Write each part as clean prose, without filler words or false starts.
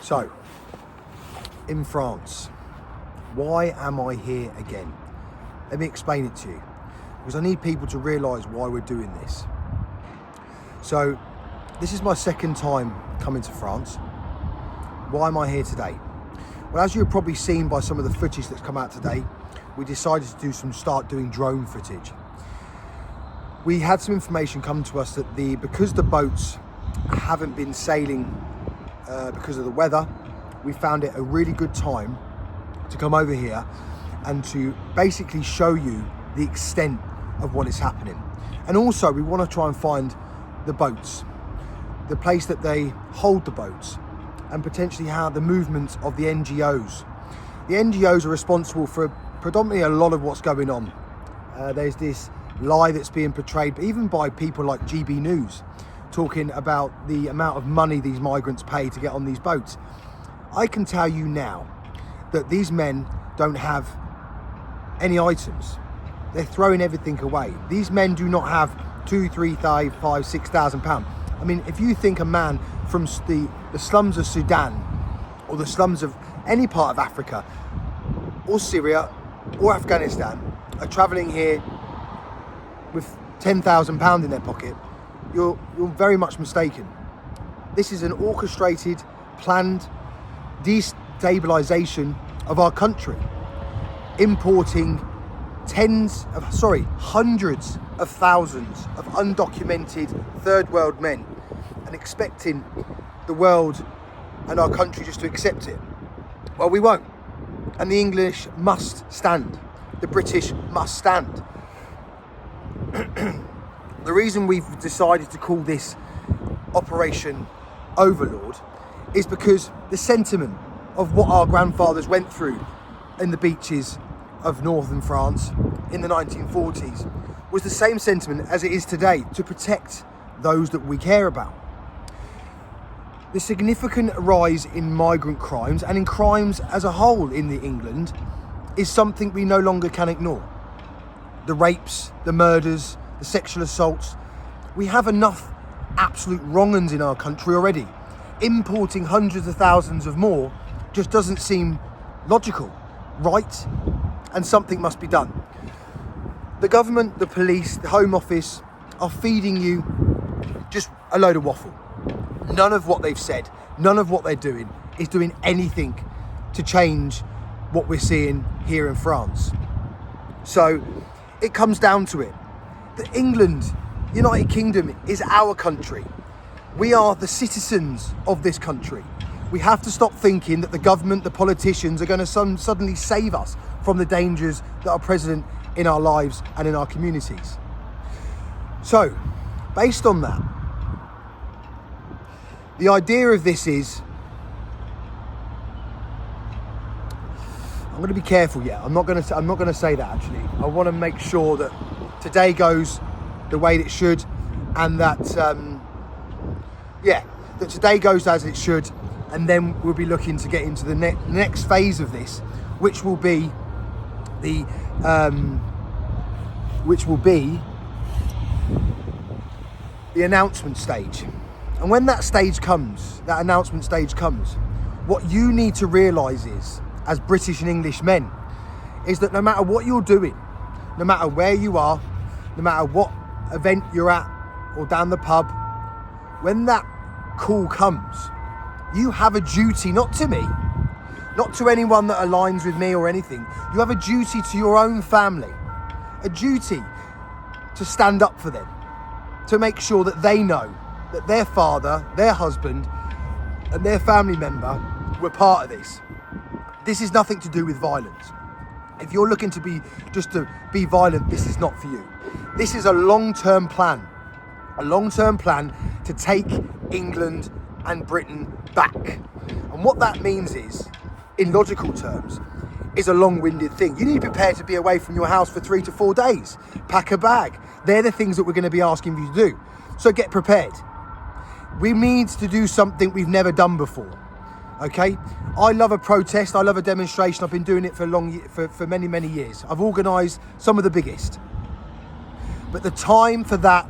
So, in France, why am I here again? Let me explain it to you, because I need people to realise why we're doing this. So, this is my second time coming to France. Why am I here today? Well, as you've probably seen by some of the footage that's come out today, we decided to start doing drone footage. We had some information come to us that because the boats haven't been sailing because of the weather, we found it a really good time to come over here and to basically show you the extent of what is happening. And also we want to try and find the boats, the place that they hold the boats, and potentially how the movement of the NGOs. The NGOs are responsible for predominantly a lot of what's going on. There's this lie that's being portrayed, even by people like GB News, talking about the amount of money these migrants pay to get on these boats. I can tell you now that these men don't have any items. They're throwing everything away. These men do not have £2,000, £3,000, £5,000, £6,000. I mean, if you think a man from the slums of Sudan or the slums of any part of Africa or Syria or Afghanistan are travelling here with £10,000 in their pocket, you're very much mistaken. This is an orchestrated, planned destabilisation of our country, importing hundreds of thousands of undocumented third world men and expecting the world and our country just to accept it. Well, we won't. And the English must stand. The British must stand. The reason we've decided to call this Operation Overlord is because the sentiment of what our grandfathers went through in the beaches of northern France in the 1940s was the same sentiment as it is today, to protect those that we care about. The significant rise in migrant crimes and in crimes as a whole in England is something we no longer can ignore. The rapes, the murders, the sexual assaults. We have enough absolute wrong-uns in our country already. Importing hundreds of thousands of more just doesn't seem logical, right? And something must be done. The government, the police, the Home Office are feeding you just a load of waffle. None of what they've said, none of what they're doing is doing anything to change what we're seeing here in France. So it comes down to it. That England, United Kingdom, is our country. We are the citizens of this country. We have to stop thinking that the government, the politicians are going to suddenly save us from the dangers that are present in our lives and in our communities. So, based on that, the idea of this is, I'm going to be careful. Yeah, I'm not going to say that actually. I want to make sure that today goes the way that it should, and that that today goes as it should, and then we'll be looking to get into the next phase of this, which will be the announcement stage. And when that announcement stage comes, what you need to realise is, as British and English men, is that no matter what you're doing, no matter where you are, no matter what event you're at or down the pub, when that call comes, you have a duty, not to me, not to anyone that aligns with me or anything. You have a duty to your own family, a duty to stand up for them, to make sure that they know that their father, their husband, and their family member were part of this. This is nothing to do with violence. If you're looking to be violent, this is not for you. This is a long-term plan to take England and Britain back. And what that means is, in logical terms, is a long-winded thing. You need to be prepared to be away from your house for 3 to 4 days. Pack a bag. They're the things that we're going to be asking you to do. So get prepared. We need to do something we've never done before. Okay? I love a protest. I love a demonstration. I've been doing it for many, many years. I've organised some of the biggest. But the time for that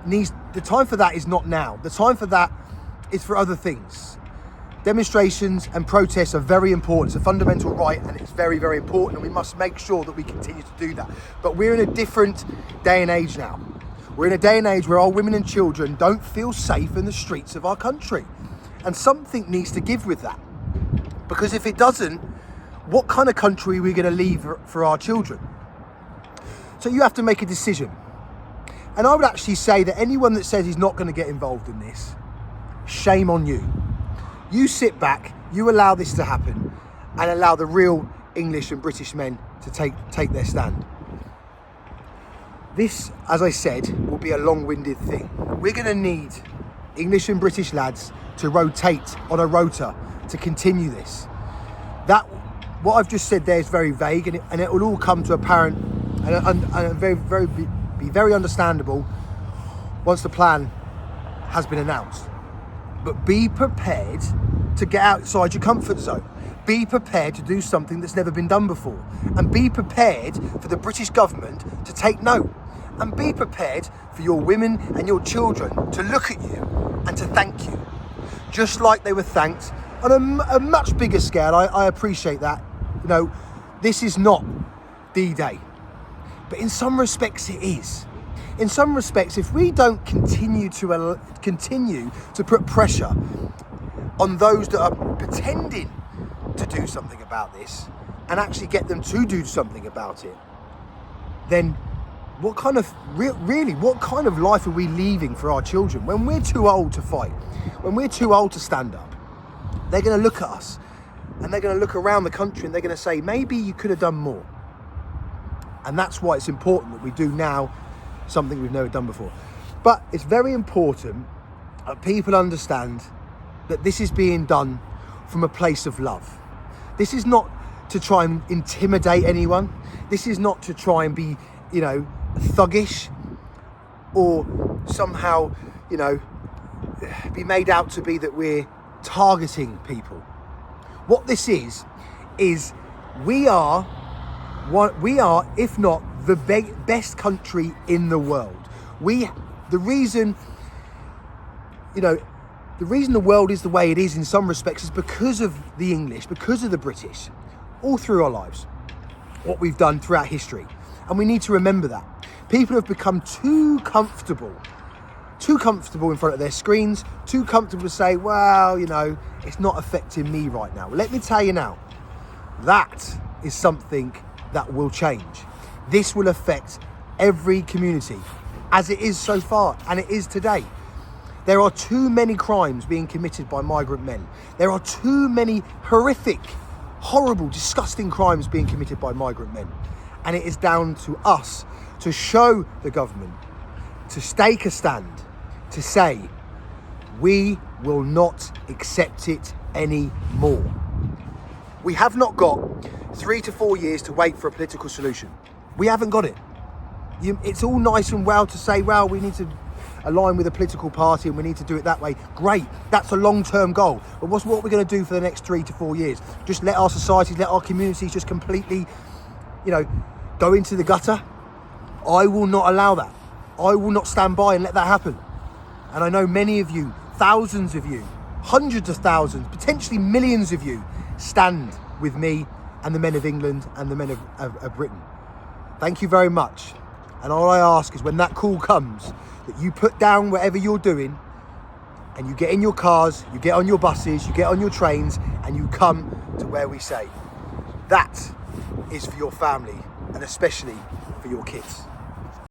is not now. The time for that is for other things. Demonstrations and protests are very important. It's a fundamental right, and it's very, very important, and we must make sure that we continue to do that. But we're in a different day and age now. We're in a day and age where our women and children don't feel safe in the streets of our country. And something needs to give with that. Because if it doesn't, what kind of country are we going to leave for our children? So you have to make a decision. And I would actually say that anyone that says he's not going to get involved in this, shame on you. You sit back, you allow this to happen, and allow the real English and British men to take their stand. This, as I said, will be a long-winded thing. We're going to need English and British lads to rotate on a rota to continue this. That, what I've just said there is very vague, and it will all come to apparent and be very understandable once the plan has been announced. But be prepared to get outside your comfort zone. Be prepared to do something that's never been done before. And be prepared for the British government to take note. And be prepared for your women and your children to look at you and to thank you. Just like they were thanked on a much bigger scale. I appreciate that. You know, this is not D-Day. But in some respects it is. In some respects, if we don't continue to put pressure on those that are pretending to do something about this and actually get them to do something about it, then what kind of life are we leaving for our children? When we're too old to fight, when we're too old to stand up, they're going to look at us and they're going to look around the country and they're going to say, maybe you could have done more. And that's why it's important that we do now something we've never done before. But it's very important that people understand that this is being done from a place of love. This is not to try and intimidate anyone. This is not to try and be, thuggish or somehow, be made out to be that we're targeting people. What this is we are, if not the best country in the world. The reason the world is the way it is in some respects is because of the English, because of the British, all through our lives, what we've done throughout history. And we need to remember that. People have become too comfortable in front of their screens, too comfortable to say, well, it's not affecting me right now. Let me tell you now, that is something that will change. This will affect every community, as it is so far, and it is today. There are too many crimes being committed by migrant men. There are too many horrific, horrible, disgusting crimes being committed by migrant men. And it is down to us to show the government, to take a stand, to say, we will not accept it anymore. We have not got 3 to 4 years to wait for a political solution. We haven't got it. It's all nice and well to say, well, we need to align with a political party and we need to do it that way. Great, that's a long-term goal. But what are we going to do for the next 3 to 4 years? Just let our societies, let our communities just completely, go into the gutter? I will not allow that. I will not stand by and let that happen. And I know many of you, thousands of you, hundreds of thousands, potentially millions of you stand with me and the men of England and the men of Britain. Thank you very much. And all I ask is when that call comes, that you put down whatever you're doing and you get in your cars, you get on your buses, you get on your trains, and you come to where we say. That is for your family and especially for your kids.